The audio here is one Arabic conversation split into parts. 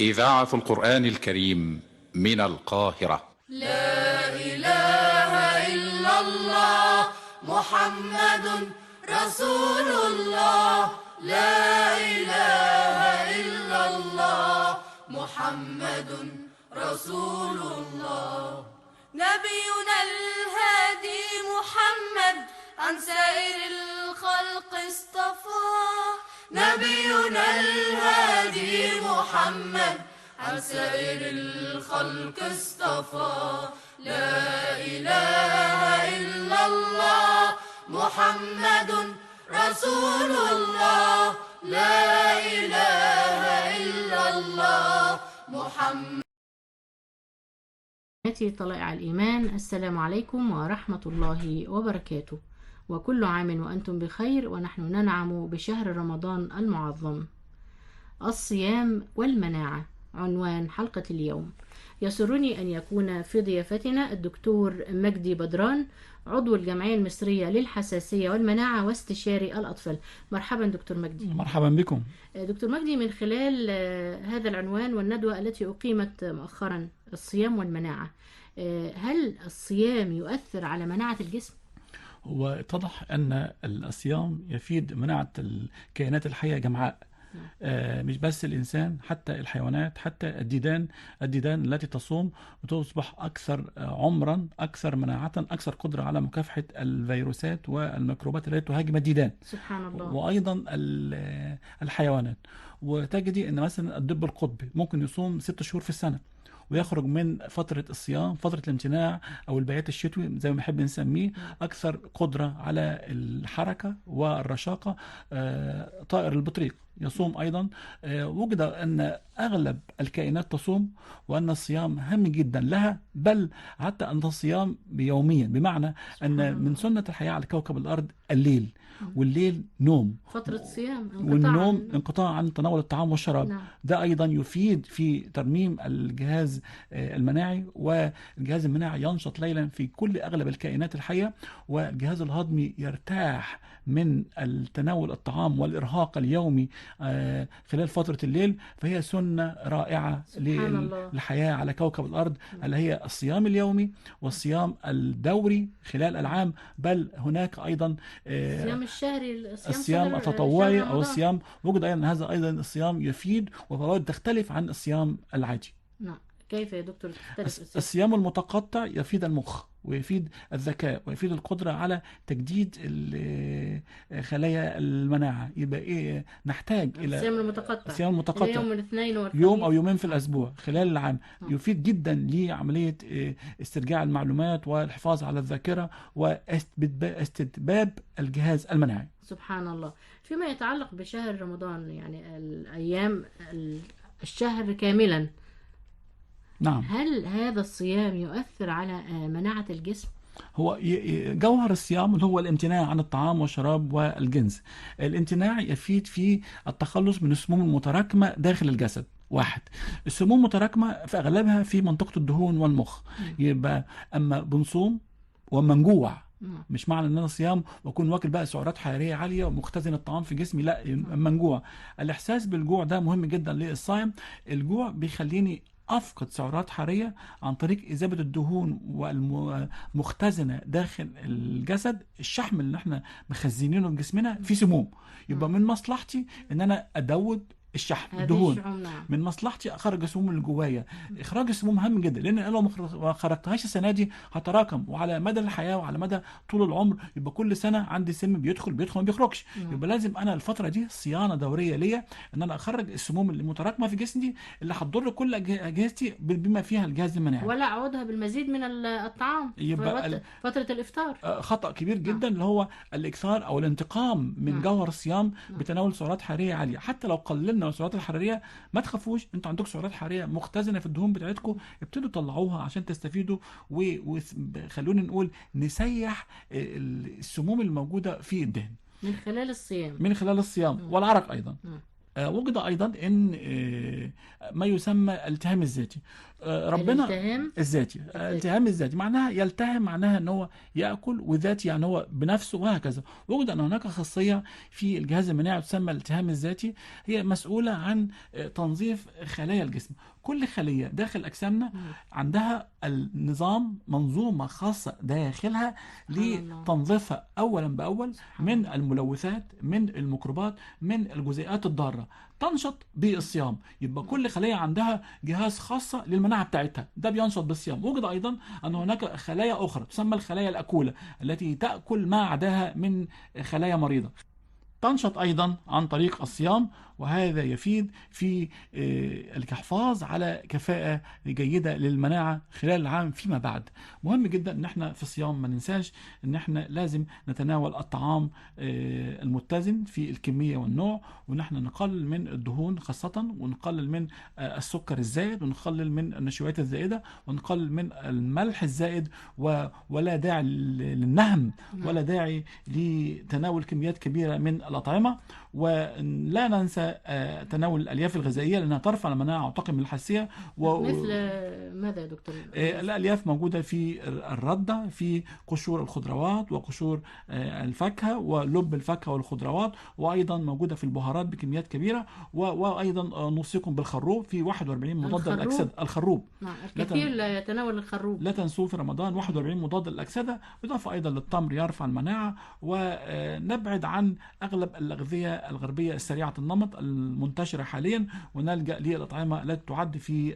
إذاعة القرآن الكريم من القاهرة. لا إله إلا الله محمد رسول الله. لا إله إلا الله محمد رسول الله. نبينا الهادي محمد عن سائر الخلق اصطفاه. نبينا الهادي محمد عن سائر الخلق اصطفى. لا إله إلا الله محمد رسول الله. لا إله إلا الله محمد. طلائع الإيمان، السلام عليكم ورحمة الله وبركاته، وكل عام وأنتم بخير، ونحن ننعم بشهر رمضان المعظم. الصيام والمناعة عنوان حلقة اليوم. يسرني أن يكون في ضيافتنا الدكتور مجدي بدران، عضو الجمعية المصرية للحساسية والمناعة واستشاري الأطفال. مرحبا دكتور مجدي. مرحبا بكم دكتور مجدي، من خلال هذا العنوان والندوة التي أقيمت مؤخرا، الصيام والمناعة، هل الصيام يؤثر على مناعة الجسم؟ هو اتضح أن الصيام يفيد مناعة الكائنات الحية جمعاء، مش بس الإنسان، حتى الحيوانات، حتى الديدان التي تصوم وتصبح أكثر عمرا، أكثر مناعة، أكثر قدرة على مكافحة الفيروسات والميكروبات التي تهاجم الديدان. سبحان الله. وأيضا الحيوانات. وتجدي أن مثلا الدب القطبي ممكن يصوم 6 شهور في السنة، ويخرج من فترة الصيام، فترة الامتناع أو البيات الشتوي زي ما نحب نسميه، أكثر قدرة على الحركة والرشاقة. طائر البطريق يصوم أيضا. وجد أن أغلب الكائنات تصوم، وأن الصيام هام جدا لها، بل حتى أن الصيام يوميا، بمعنى أن من سنة الحياة على كوكب الأرض الليل، والليل نوم، فترة صيام، والنوم انقطاع عن تناول الطعام والشراب. نعم. ده أيضا يفيد في ترميم الجهاز المناعي، والجهاز المناعي ينشط ليلا في كل أغلب الكائنات الحية، والجهاز الهضمي يرتاح من التناول الطعام والإرهاق اليومي خلال فترة الليل. فهي سنة رائعة للحياة على كوكب الأرض، اللي هي الصيام اليومي والصيام الدوري خلال العام، بل هناك أيضا الصيام الشهري، الصيام التطوعي أو الصيام. وجد أيضا هذا أيضا الصيام يفيد وفوائد تختلف عن الصيام العادي. نعم. كيف يا دكتور تختلف؟ الصيام المتقطع يفيد المخ، ويفيد الذكاء، ويفيد القدرة على تجديد خلايا المناعة. يبقى إيه نحتاج إلى الصيام المتقطع يوم الاثنين والخميس، يوم أو يومين في الأسبوع خلال العام. يفيد جدا لعملية استرجاع المعلومات والحفاظ على الذاكرة واستتباب الجهاز المناعي. سبحان الله. فيما يتعلق بشهر رمضان، يعني الأيام الشهر كاملا، نعم، هل هذا الصيام يؤثر على مناعة الجسم؟ هو جوهر الصيام اللي هو الامتناع عن الطعام والشراب والجنس. الامتناع يفيد في التخلص من السموم المتراكمة داخل الجسد. واحد، السموم متراكمة في أغلبها في منطقة الدهون والمخ. يبقى أما بنصوم وأما نجوع، مش معنى ان انا صيام واكون واكل بقى سعرات حراريه عاليه ومختزن الطعام في جسمي، لا، اما نجوع. الاحساس بالجوع ده مهم جدا للصائم. الجوع بيخليني افقد سعرات حراريه عن طريق اذابه الدهون والمختزنه داخل الجسد. الشحم اللي احنا مخزنينه في جسمنا فيه سموم، يبقى من مصلحتي ان انا ادود الشحم، الدهون. من مصلحتي اخرج السموم اللي جوايا. اخراج السموم مهم جدا، لان انا لو ما خرجتهاش السنه دي هتراكم، وعلى مدى الحياه وعلى مدى طول العمر يبقى كل سنه عندي سم بيدخل ما بيخرجش. يبقى لازم انا الفتره دي صيانه دوريه ليا، ان انا اخرج السموم اللي متراكمه في جسمي، اللي هتضر كل اجهزتي بما فيها الجهاز المناعي، ولا اعودها بالمزيد من الطعام يبقى فتره الافطار. خطا كبير جدا، اللي هو الاكثار او الانتقام من جوهر الصيام بتناول سعرات حراريه عاليه. حتى لو قللنا السعرات الحراريه، ما تخافوش، انتوا عندكم سعرات حراريه مختزنه في الدهون بتاعتكم، ابتدوا طلعوها عشان تستفيدوا، وخلونا نقول نسيح السموم الموجوده في الدهن من خلال الصيام، والعرق ايضا. وجد أيضا أن ما يسمى الالتهام الذاتي. ربنا الالتهام الذاتي، الالتهام الذاتي معناها يلتهم، معناها ان هو ياكل، وذاتي يعني هو بنفسه، وهكذا. وجد ان هناك خاصيه في الجهاز المناعي تسمى الالتهام الذاتي، هي مسؤوله عن تنظيف خلايا الجسم. كل خليه داخل اجسامنا عندها النظام، منظومه خاصه داخلها لتنظيفها اولا باول من الملوثات، من الميكروبات، من الجزيئات الضاره. تنشط بالصيام، يبقى كل خليه عندها جهاز خاصه للمناعه بتاعتها، ده بينشط بالصيام. وجد ايضا ان هناك خلايا اخرى تسمى الخلايا الاكوله، التي تاكل ما عداها من خلايا مريضه، تنشط أيضا عن طريق الصيام، وهذا يفيد في الحفاظ على كفاءة جيدة للمناعة خلال العام فيما بعد. مهم جدا ان احنا في الصيام ما ننساش ان احنا لازم نتناول الطعام المتزن في الكمية والنوع، وان احنا نقلل من الدهون خاصة، ونقلل من السكر الزائد، ونقلل من النشويات الزائدة، ونقلل من الملح الزائد، ولا داعي للنهم، ولا داعي لتناول كميات كبيرة من الأطعمة. ولا ننسى تناول الألياف الغذائية لأنها ترفع المناعة وتقي من الحساسية. مثل ماذا يا دكتور؟ الألياف موجودة في الردة، في قشور الخضروات وقشور الفاكهة ولب الفاكهة والخضروات، وأيضا موجودة في البهارات بكميات كبيرة. وأيضا نوصيكم بالخروب، في 41 مضاد للأكسدة. الخروب الكثير لا يتناول الخروب، لا تنسوه في رمضان، 41 مضاد للأكسدة، بالإضافة أيضا للتمر يرفع المناعة. ونبعد عن أغلب الأغذية الغربية السريعة النمط المنتشرة حاليا، ونلجأ للأطعمة التي تعد في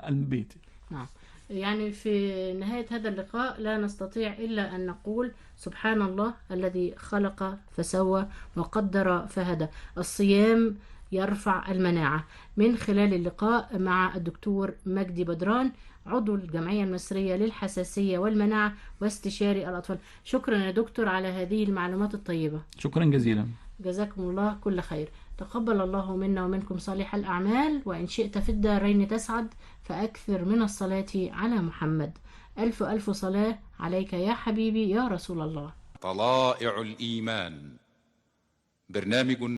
البيت. نعم. يعني في نهاية هذا اللقاء لا نستطيع إلا أن نقول سبحان الله الذي خلق فسوى وقدر فهدى. الصيام يرفع المناعة. من خلال اللقاء مع الدكتور مجدي بدران، عضو الجمعية المصرية للحساسية والمناعة واستشاري الأطفال. شكرا يا دكتور على هذه المعلومات الطيبة. شكرا جزيلا. جزاكم الله كل خير. تقبل الله منا ومنكم صالح الأعمال، وإن شئت في الدارين تسعد فأكثر من الصلاة على محمد. ألف ألف صلاة عليك يا حبيبي يا رسول الله. طلائع الإيمان، برنامج